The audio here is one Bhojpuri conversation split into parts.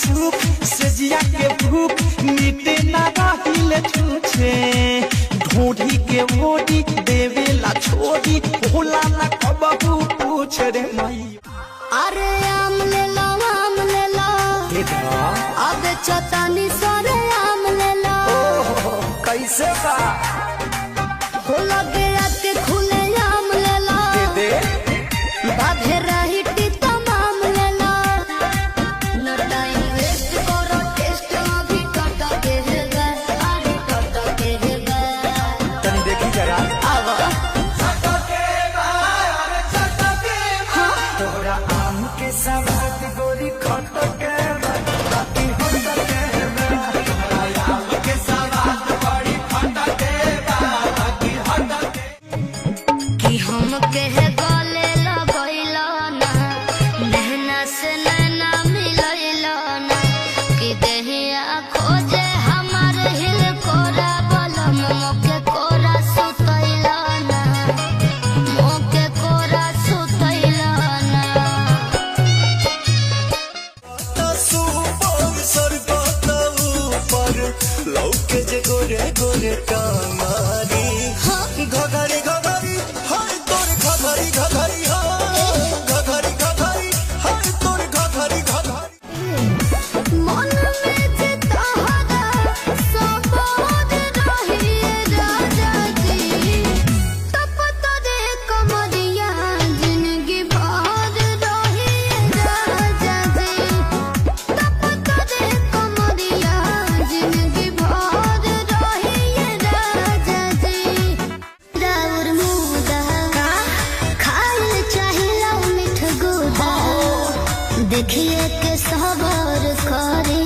सुख से जिया के भूख मिटे ना रहिले छूछे ढूंढी के ओडी देवेला छोड़ी भोला ना कबहू पूछ रे मई। अरे आम ले लो अब चतानी सरे आम ले लो कैसे बा हो लगे आके खुले आम ले लो दे बाधे रही तमाम ले लो न टाइम वेस्ट करो टेस्ट अभी टट के है अरे टट के है तनी देखी जरा आवा तोरा आम के सवाद गोरी खट के बाकी होत के तोरा आम के सवाद बड़ी खट के बाकी होत के कि हम कहे गले लगैला ना नहना से नैना मिलैला ना कि देहिया खोजे हमार हिल कोरा बलम मोके कोरा सुतैला ना मोके कोरा सुतैला ना सुपर सरगत ऊपर लौके जे गोरे गोरे कामारी घघरी घघरी हाय तोर घघरी घघरी घघरी घघरी हाय तोर घघरी घघरी मन में जे तोहरा सबोद रही राजा जी तप तोरे कमरिया जिंदगी भर रही राजा जी तप तोरे कमरिया जिंदगी भर रही राजा जी राउर मुदा खाइल चाहिला मिठ गुदा देखिए के सबर करे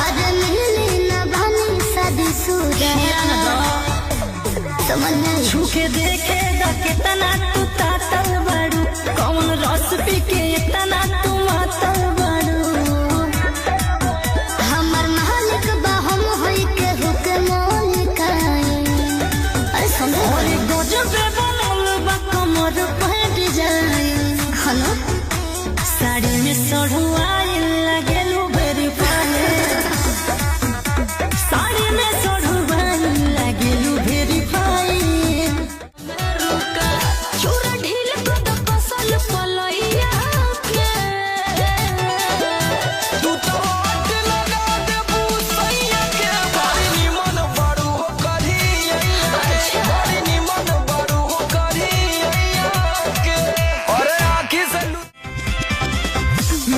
आज मिली न बनी शादी सुदा समझ नहीं छूके देखे दा कितना तू तातल बड़ू कौन रस पी के इतना तू मातल बड़ू हमर मालिक बा हम होई के हुके मालिक अरे समझ और गजबे बनल बा कमर पे डिजाइन हनो साड़ी में सढ़ुआई लगेलू बेरी पाए साड़ी में सढ़ुआई लगेलू बेरी पाए चूरा ढील को तो कसल पलैया के तू तो आट लगा दे पूसैया के बड़ी निमन बड़ू हो करी बड़ी निमन बड़ू हो करी के अरे आँखी से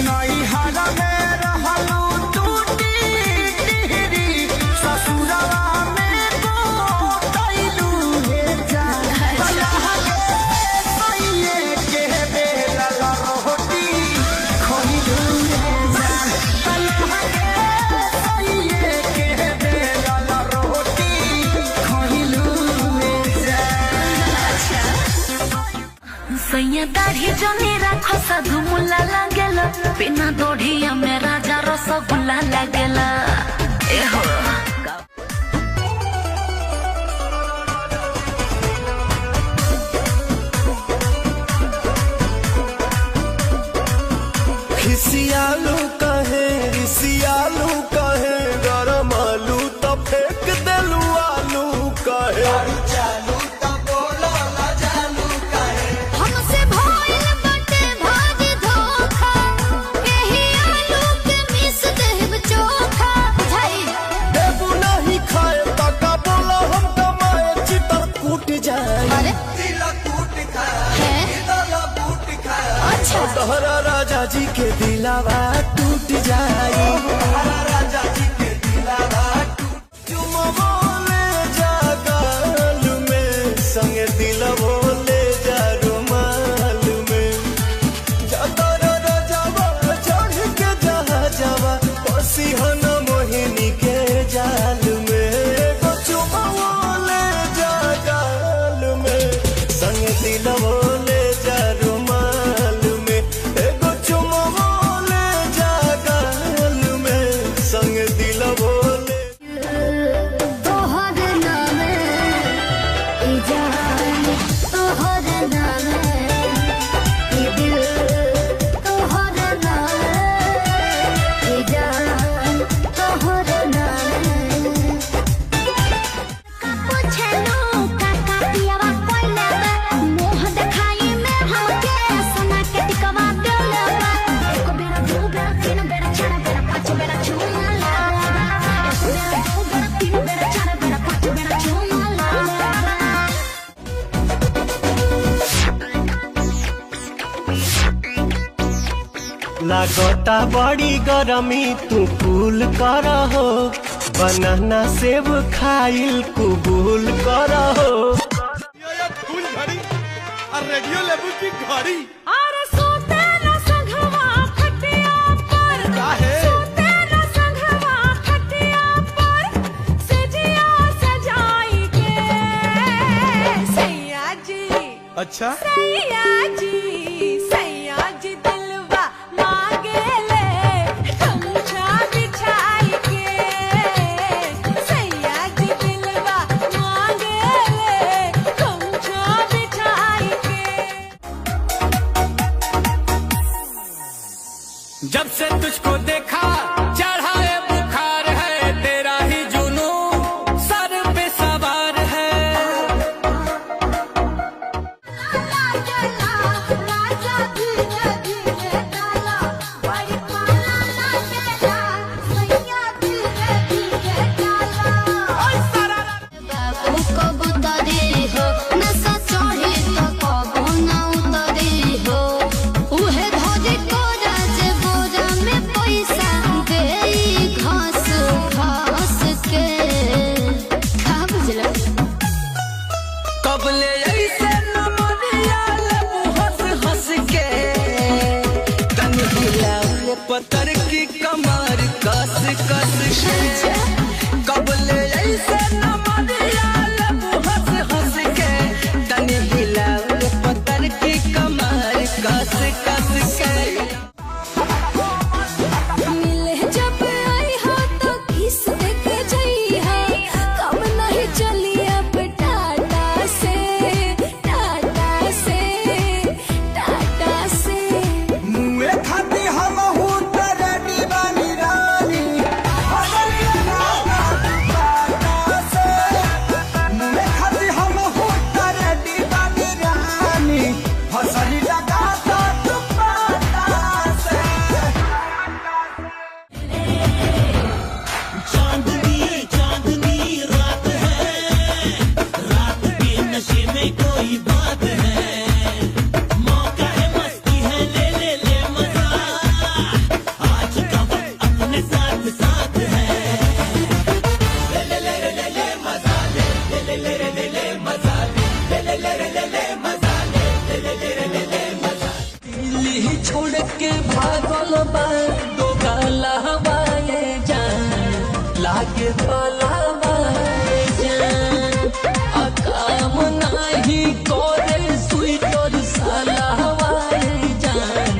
नई हारा में रहलू टूटी टिहरी ससुरवा में गोटैलू हे जान सैये के बेला रोटी खोइलू हे जान सैये के बेला रोटी खोइलू हे जान सैया दाढ़ी जने राखो साधु मुला लागेला बिना दोढ़िया में राजा रसगुल्ला लागेला एहो खिसियालू कहे रिसियालू कहे गरम आलू तो फेंक देलू आलू कहे हमसे भइल बटे भागी धोखा एही आलू के मिस देब चोखा बुझाई देबू नहीं खाए तका बोला हम कमाए चितर कूट जाए अरे है अच्छा तोहरा राजा जी के दिलावा टूट जाए राजा जी के दिलावा तुम बोले जा गाल में संग दिल बोले जा रुमाल में जतर राजावा चढ़ के जा जावा पसीहन मोहिनी के जाल में चुम बोले जा गाल में संग दिल बोले जा रुमाल में एगो चुम बोले जा गाल में लागता बड़ी गरमी तू कूल कर हो, बनाना सेब खाइल कुबूल कर हो। फूल घड़ी और रेडियो लेबू की घड़ी अरे सोते न संघवा खटिया पर, काहे? सोते न संघवा खटिया पर, सजिया सजाई के सैया जी, अच्छा सैया जी, सैया जी दिलवा मांगे ले गमछा बिछाई के, सैया जी दिलवा मांगे ले गमछा बिछाई के। जब से तुझको देखा चढ़ा है बुखार है, तेरा ही जुनू सर पे सवार है। कब ले ऐसे न मरिया लेबू हंस हंस के, तन हिलाउले पत्थर की कमर कस कस के। कब ले ऐसे न मरिया लेबू हंस हंस के, तन हिलाउले पत्थर की कमर कस कस के। मिले जब आई हो तो किस के जई हो, कब नहीं चली अब टाटा से, टाटा से, टाटा से। मुए खाती हम हूँ तेरे दीवानी रानी, मुए खाती हम हूँ तेरे दीवानी रानी, हंसरी लगा तो दुपट्टा से। चांदनी चांदनी रात है, रात के नशे में कोई बात है, मौका है मस्ती है ले ले ले मजा, आज का वक्त अपने साथ साथ है। ले ले ले ले ले मजा ले, ले ले ले ले ले मजा ले, ले ले ले ले मजा ले, ले ले ले ले मजा। दिल्ली छोड़ के भागल बा दो गाला हवाए जान, लागे पलावाए जान, अकाम नाही करे स्वीटर साला हवाए जान,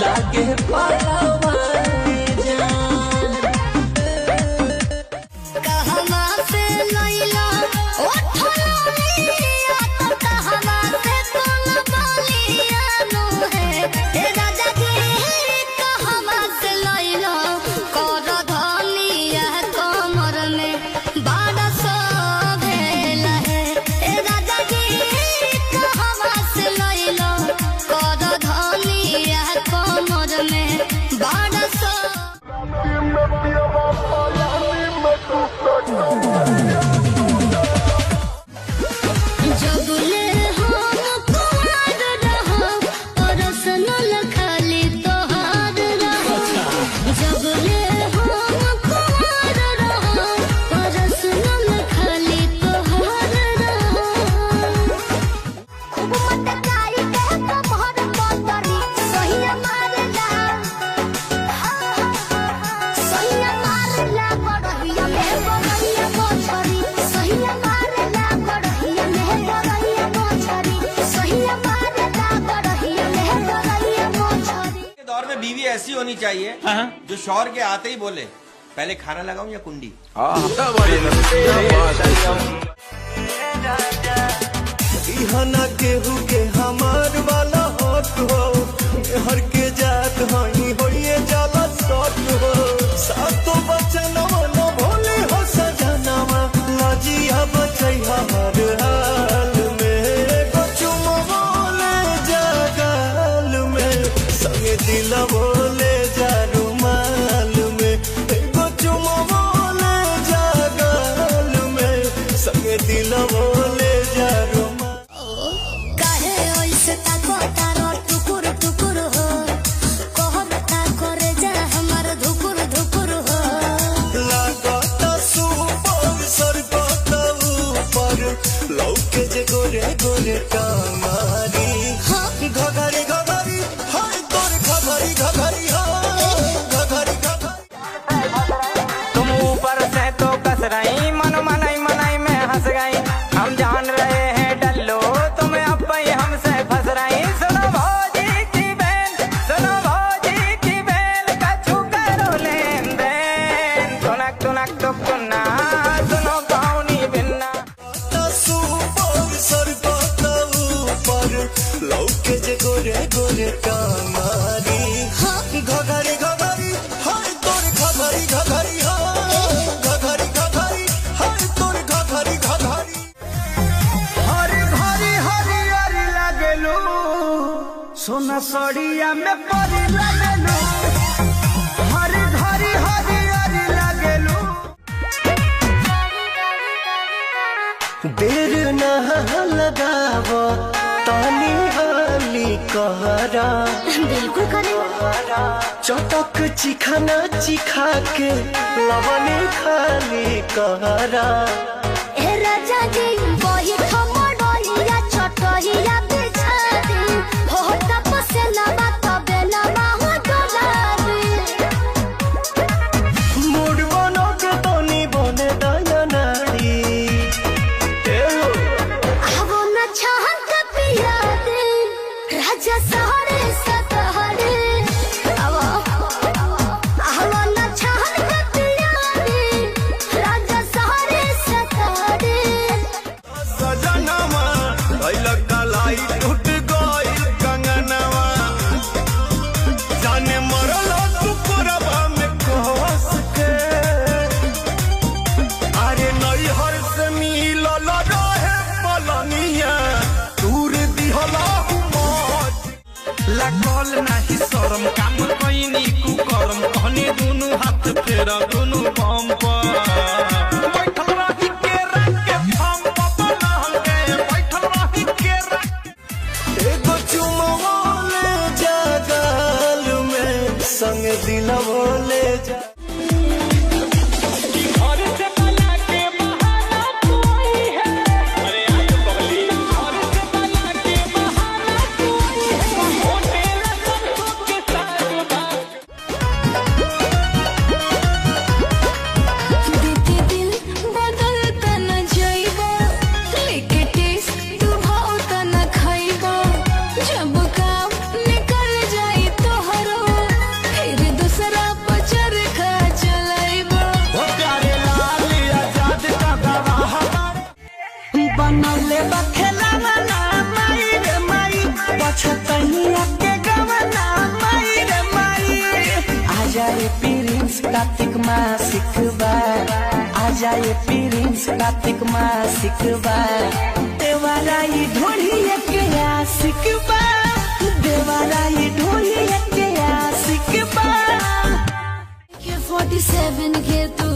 लागे पलावाए जान। कहवा से लैला ओ ठोलिया तो कहवा से कोलबलिया नो है, हे राजा जी कहवा से लैला कर धनिया कमर में बाड़ा सो भेल है, हे राजा जी कहवा से लैला कर धनिया कमर में बाड़ा सो। जबले हम कुमार रहो परसनल खाली तोहार रहो, जबले हम कुमार रहो परसनल खाली तोहार रहो। खूब मटकाई के कमर पतरी सहिया मारला, सहिया मारला बड़हिया में बड़हिया मोछरी, सहिया मारला बड़हिया में बड़हिया मोछरी, सहिया मारला बड़हिया में बड़हिया मोछरी। के दौर में बीवी ऐसी होनी चाहिए जो शौहर के आते ही बोले पहले खाना लगाऊं या कुंडी। इहना केहू के हमार वाला हक हो, हर के जात हई होइए जाला सट हो, सातो बचनवा न भोले हो सजनवा, लाजिया बचैहा हर हाल में, गो चुमवा ले जा गाल में, संगे दिलवा ले जा रुमाल में, गो चुमवा ले जा गाल में, संगे दिलवा ले जा रुमाल। काहे ऐसे ताको तारो टुकुर टुकुर हो, कहत ताको ऊपर से तो कस रही, मन मनाई मनाई में हंस गई। हम जान रहे हैं डल्लो तुम अब ही हमसे फंस रही। सुनो भौजी की बेल, सुनो भौजी की बेल, कछु करो लेन देन, तुनक तुनक तुक तुन्ना, सुनो कौनी बिन्ना। लौके जे गोरे गोरे कामारी घघरी घघरी हाय तोर घघरी घघरी घघरी घघरी हाय तोर घघरी घघरी। हरी हरी हरी हरी लागेलू, सोना सड़िया में परी लागेलू। हरी हरी हरी हरी लागेलू। देर ना लगावो तानी हाली कहरा, बिल्कुल करें। चटक चिखाना चिखा के लवने खाली कहरा। ए राजा जी वही खमड़िया छोटहिया बिछा दी, होता पसेला तबे लमा हो डोलाबी। मूड बनो के तनी बने दया नारी। आवो न छहन के पिया दे, राजा सहरे सतहरे। आवो न छहन के पिया दे, राजा सहरे सतहरे। सजनवा लैलक कलाई टूट गइल कंगनवा, जाने मरल टुकड़वा में कोस के। अरे नैहर से मिलल रहे पलनिया, दूर दिहला मौज। लागल नाही शरम, काम कैनी कुकरम, कहनी दुनु हाथ फेरा दुनु बम पर। बैठल रही केरा के फम पपलहल के, बैठल रही केरा के। एगो चुमवा ले जा गाल में, संग दिलवा ले जा। घर से पला के बहाना कोई है, अरे आज बगली घर से पला के बहाना कोई है, ओ तेरा सबको के साथ बात। देखे दिल बदलता न जाइबा, लेके टेस्ट तू भावता न खाइबा। जब काम निकल जाई तोहरो, फिर दूसरा पचर खा चलाइबा। ओ प्यारे लाल आजाद का गवाह बारे, बनौले बखेलावा ना माई रे माई, पछतहिया के गवना माई रे माई। आजा ये प्रिंस कार्तिक मासिक बा, आजा ये प्रिंस कार्तिक मासिक बा। देवारा ये ढोलिया के आशिक बा, देवारा ये ढोलिया के आशिक बा। के 47 के तू